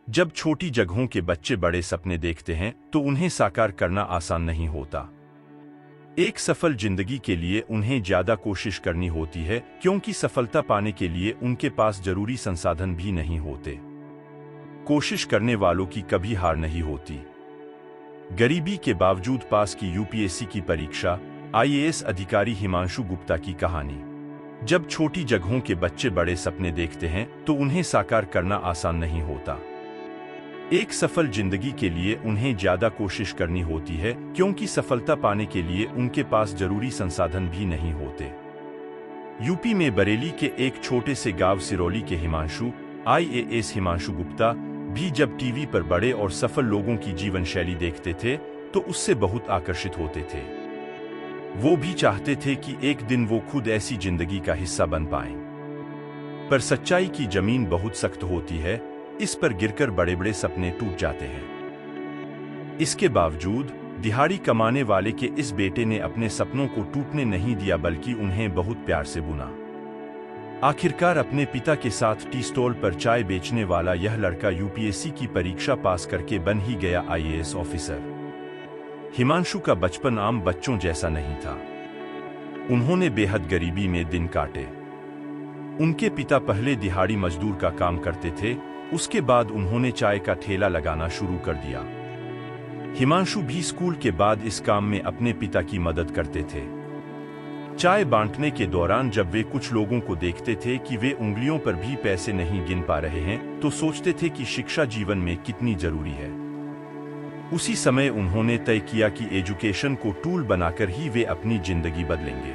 जब छोटी जगहों के बच्चे बड़े सपने देखते हैं तो उन्हें साकार करना आसान नहीं होता। एक सफल जिंदगी के लिए उन्हें ज्यादा कोशिश करनी होती है, क्योंकि सफलता पाने के लिए उनके पास जरूरी संसाधन भी नहीं होते। कोशिश करने वालों की कभी हार नहीं होती। गरीबी के बावजूद पास की यूपीएससी की परीक्षा, आईएएस अधिकारी हिमांशु गुप्ता की कहानी। जब छोटी जगहों के बच्चे बड़े सपने देखते हैं तो उन्हें साकार करना आसान नहीं होता। एक सफल जिंदगी के लिए उन्हें ज्यादा कोशिश करनी होती है, क्योंकि सफलता पाने के लिए उनके पास जरूरी संसाधन भी नहीं होते। यूपी में बरेली के एक छोटे से गांव सिरौली के हिमांशु, आईएएस हिमांशु गुप्ता, भी जब टीवी पर बड़े और सफल लोगों की जीवन शैली देखते थे तो उससे बहुत आकर्षित होते थे। वो भी चाहते थे कि एक दिन वो खुद ऐसी जिंदगी का हिस्सा बन पाएं। पर सच्चाई की जमीन बहुत सख्त होती है, इस पर गिरकर बड़े बड़े सपने टूट जाते हैं। इसके बावजूद दिहाड़ी कमाने वाले के इस बेटे ने अपने सपनों को टूटने नहीं दिया, बल्कि उन्हें बहुत प्यार से बुना। आखिरकार अपने पिता के साथ टी स्टॉल पर चाय बेचने वाला यह लड़का यूपीएससी की परीक्षा पास करके बन ही गया आईएएस ऑफिसर। हिमांशु का बचपन आम बच्चों जैसा नहीं था। उन्होंने बेहद गरीबी में दिन काटे। उनके पिता पहले दिहाड़ी मजदूर का काम करते थे, उसके बाद उन्होंने चाय का ठेला लगाना शुरू कर दिया। हिमांशु भी स्कूल के बाद इस काम में अपने पिता की मदद करते थे। चाय बांटने के दौरान जब वे कुछ लोगों को देखते थे कि वे उंगलियों पर भी पैसे नहीं गिन पा रहे हैं, तो सोचते थे कि शिक्षा जीवन में कितनी जरूरी है। उसी समय उन्होंने तय किया कि एजुकेशन को टूल बनाकर ही वे अपनी जिंदगी बदलेंगे।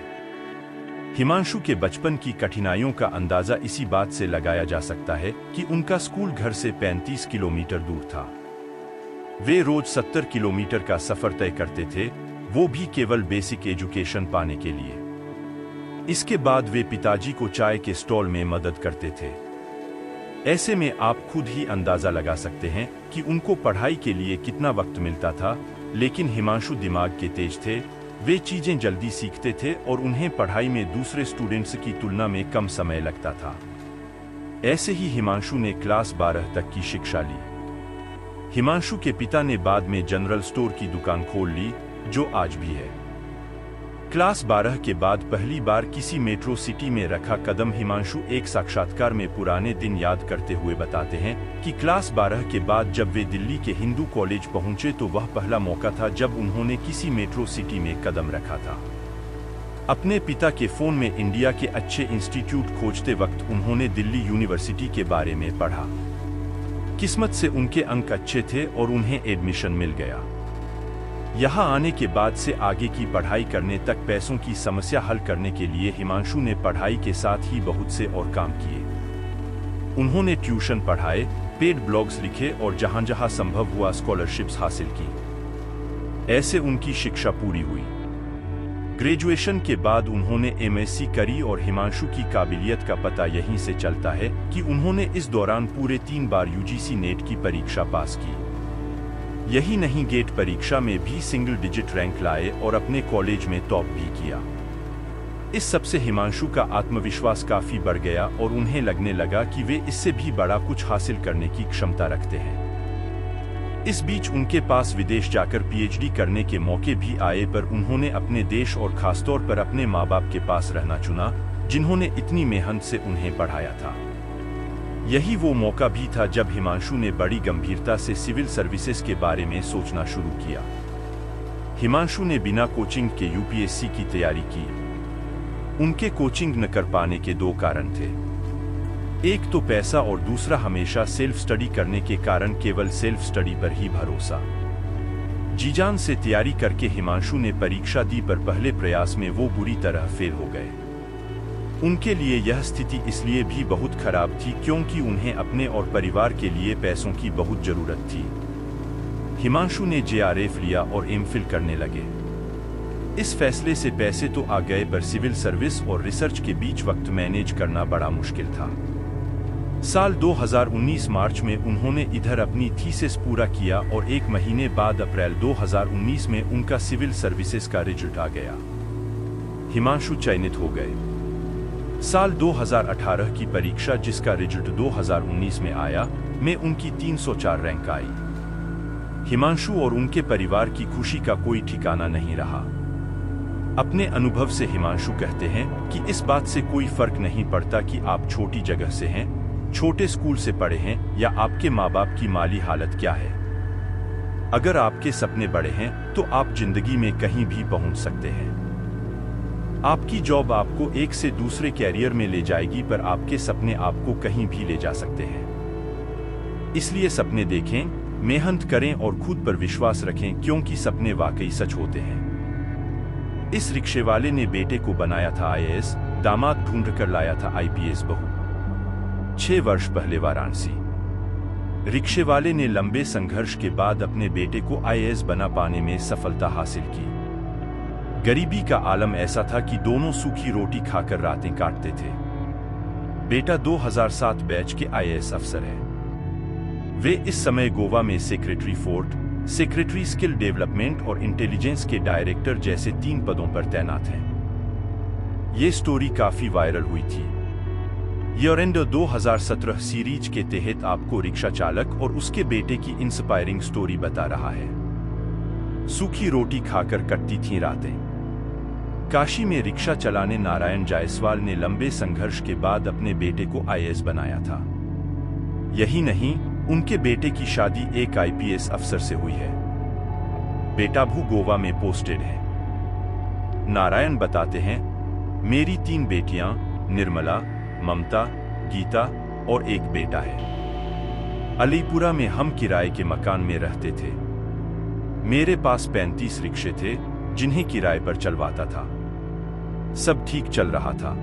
हिमांशु के बचपन की कठिनाइयों का अंदाजा इसी बात से लगाया जा सकता है कि उनका स्कूल घर से 35 किलोमीटर दूर था। वे रोज 70 किलोमीटर का सफर तय करते थे, वो भी केवल बेसिक एजुकेशन पाने के लिए। इसके बाद वे पिताजी को चाय के स्टॉल में मदद करते थे। ऐसे में आप खुद ही अंदाजा लगा सकते हैं कि उनको पढ़ाई के लिए कितना वक्त मिलता था। लेकिन हिमांशु दिमाग के तेज थे, वे चीजें जल्दी सीखते थे और उन्हें पढ़ाई में दूसरे स्टूडेंट्स की तुलना में कम समय लगता था। ऐसे ही हिमांशु ने क्लास 12 तक की शिक्षा ली। हिमांशु के पिता ने बाद में जनरल स्टोर की दुकान खोल ली, जो आज भी है। क्लास 12 के बाद पहली बार किसी मेट्रो सिटी में रखा कदम हिमांशु एक साक्षात्कार में पुराने दिन याद करते हुए बताते हैं कि क्लास 12 के बाद जब वे दिल्ली के हिंदू कॉलेज पहुंचे तो वह पहला मौका था जब उन्होंने किसी मेट्रो सिटी में कदम रखा था। अपने पिता के फोन में इंडिया के अच्छे इंस्टीट्यूट खोजते वक्त उन्होंने दिल्ली यूनिवर्सिटी के बारे में पढ़ा। किस्मत से उनके अंक अच्छे थे और उन्हें एडमिशन मिल गया। यहाँ आने के बाद से आगे की पढ़ाई करने तक पैसों की समस्या हल करने के लिए हिमांशु ने पढ़ाई के साथ ही बहुत से और काम किए। उन्होंने ट्यूशन पढ़ाए, पेड ब्लॉग्स लिखे और जहां जहां संभव हुआ स्कॉलरशिप्स हासिल की। ऐसे उनकी शिक्षा पूरी हुई। ग्रेजुएशन के बाद उन्होंने एमएससी करी और हिमांशु की काबिलियत का पता यहीं से चलता है कि उन्होंने इस दौरान पूरे 3 बार यूजीसी नेट की परीक्षा पास की। यही नहीं, गेट परीक्षा में भी सिंगल डिजिट रैंक लाए और अपने कॉलेज में टॉप भी किया। इस सब से हिमांशु का आत्मविश्वास काफी बढ़ गया और उन्हें लगने लगा कि वे इससे भी बड़ा कुछ हासिल करने की क्षमता रखते हैं। इस बीच उनके पास विदेश जाकर पीएचडी करने के मौके भी आए, पर उन्होंने अपने देश और खासतौर पर अपने माँ बाप के पास रहना चुना, जिन्होंने इतनी मेहनत से उन्हें पढ़ाया था। यही वो मौका भी था जब हिमांशु ने बड़ी गंभीरता से सिविल सर्विसेज के बारे में सोचना शुरू किया। हिमांशु ने बिना कोचिंग के यूपीएससी की तैयारी की। उनके कोचिंग न कर पाने के 2 कारण थे। एक तो पैसा और दूसरा हमेशा सेल्फ स्टडी करने के कारण केवल सेल्फ स्टडी पर ही भरोसा। जीजान से तैयारी करके हिमांशु ने परीक्षा दी, पर पहले प्रयास में वो बुरी तरह फेल हो गए। उनके लिए यह स्थिति इसलिए भी बहुत खराब थी क्योंकि उन्हें अपने और परिवार के लिए पैसों की बहुत जरूरत थी। हिमांशु ने जेआरएफ लिया और एमफिल करने लगे। इस फैसले से पैसे तो आ गए, पर सिविल सर्विस और रिसर्च के बीच वक्त मैनेज करना बड़ा मुश्किल था। साल 2019 मार्च में उन्होंने इधर अपनी थीसिस पूरा किया और 1 महीने बाद अप्रैल 2019 में उनका सिविल सर्विसेज का रिजल्ट आ गया। हिमांशु चयनित हो गए। साल 2018 की परीक्षा, जिसका रिजल्ट 2019 में आया, में उनकी 304 रैंक आई। हिमांशु और उनके परिवार की खुशी का कोई ठिकाना नहीं रहा। अपने अनुभव से हिमांशु कहते हैं कि इस बात से कोई फर्क नहीं पड़ता कि आप छोटी जगह से हैं, छोटे स्कूल से पढ़े हैं या आपके माँ बाप की माली हालत क्या है। अगर आपके सपने बड़े हैं तो आप जिंदगी में कहीं भी पहुंच सकते हैं। आपकी जॉब आपको एक से दूसरे कैरियर में ले जाएगी, पर आपके सपने आपको कहीं भी ले जा सकते हैं। इसलिए सपने देखें, मेहनत करें और खुद पर विश्वास रखें, क्योंकि सपने वाकई सच होते हैं। इस रिक्शे वाले ने बेटे को बनाया था आईएएस, दामाद ढूंढ कर लाया था आईपीएस बहू। 6 वर्ष पहले वाराणसी। रिक्शे वाले ने लंबे संघर्ष के बाद अपने बेटे को आईएएस बना पाने में सफलता हासिल की। गरीबी का आलम ऐसा था कि दोनों सूखी रोटी खाकर रातें काटते थे। बेटा 2007 बैच के आईएएस अफसर है। वे इस समय गोवा में secretary fort, secretary skill development और इंटेलिजेंस के डायरेक्टर जैसे 3 पदों पर तैनात हैं। ये स्टोरी काफी वायरल हुई थी। ईयरएंडर 2017 सीरीज के तहत आपको रिक्शा चालक और उसके बेटे की इंस्पायरिंग स्टोरी बता रहा है। सूखी रोटी खाकर कटती थीं रातें। काशी में रिक्शा चलाने नारायण जायसवाल ने लंबे संघर्ष के बाद अपने बेटे को आईएएस बनाया था। यही नहीं, उनके बेटे की शादी एक आईपीएस अफसर से हुई है। बेटा भी गोवा में पोस्टेड है। नारायण बताते हैं, मेरी 3 बेटियां निर्मला, ममता, गीता और एक बेटा है। अलीपुरा में हम किराए के मकान में रहते थे। मेरे पास 35 रिक्शे थे जिन्हें किराए पर चलवाता था। सब ठीक चल रहा था।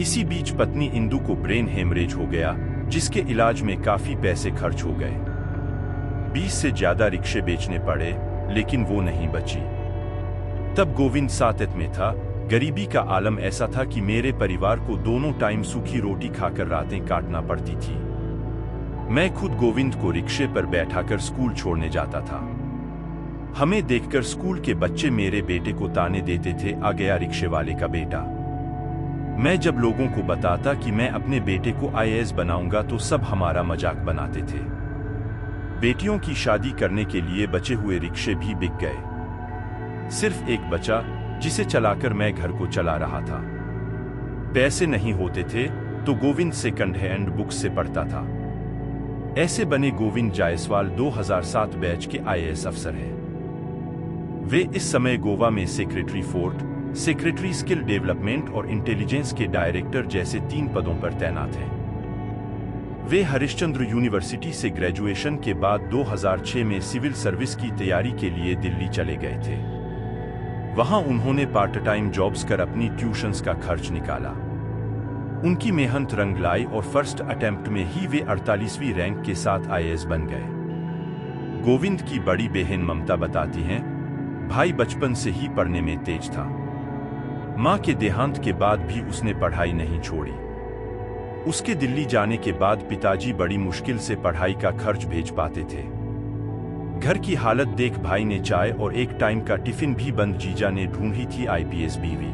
इसी बीच पत्नी इंदु को ब्रेन हेमरेज हो गया, जिसके इलाज में काफी पैसे खर्च हो गए। 20 से ज्यादा रिक्शे बेचने पड़े, लेकिन वो नहीं बची। तब गोविंद सातत में था। गरीबी का आलम ऐसा था कि मेरे परिवार को दोनों टाइम सूखी रोटी खाकर रातें काटना पड़ती थी। मैं खुद गोविंद को रिक्शे पर बैठाकर स्कूल छोड़ने जाता था। हमें देखकर स्कूल के बच्चे मेरे बेटे को ताने देते थे, आ गया रिक्शे वाले का बेटा। मैं जब लोगों को बताता कि मैं अपने बेटे को आईएएस बनाऊंगा तो सब हमारा मजाक बनाते थे। बेटियों की शादी करने के लिए बचे हुए रिक्शे भी बिक गए। सिर्फ एक बचा, जिसे चलाकर मैं घर को चला रहा था। पैसे नहीं होते थे तो गोविंद सेकंड हैंड बुक्स से पढ़ता था। ऐसे बने गोविंद जायसवाल 2007 बैच के आईएएस अफसर हैं। वे इस समय गोवा में secretary fort, secretary skill development और इंटेलिजेंस के डायरेक्टर जैसे 3 पदों पर तैनात हैं। वे हरिश्चंद्र यूनिवर्सिटी से ग्रेजुएशन के बाद 2006 में सिविल सर्विस की तैयारी के लिए दिल्ली चले गए थे। वहां उन्होंने पार्ट टाइम जॉब्स कर अपनी ट्यूशन्स का खर्च निकाला। उनकी मेहनत रंग लाई और फर्स्ट अटेम्प्ट में ही वे 48वीं रैंक के साथ आईएएस बन गए। गोविंद की बड़ी बहन ममता बताती हैं, भाई बचपन से ही पढ़ने में तेज था। मां के देहांत के बाद भी उसने पढ़ाई नहीं छोड़ी। उसके दिल्ली जाने के बाद पिताजी बड़ी मुश्किल से पढ़ाई का खर्च भेज पाते थे। घर की हालत देख भाई ने चाय और एक टाइम का टिफिन भी बंद। जीजा ने ढूंढी थी आईपीएस बीवी।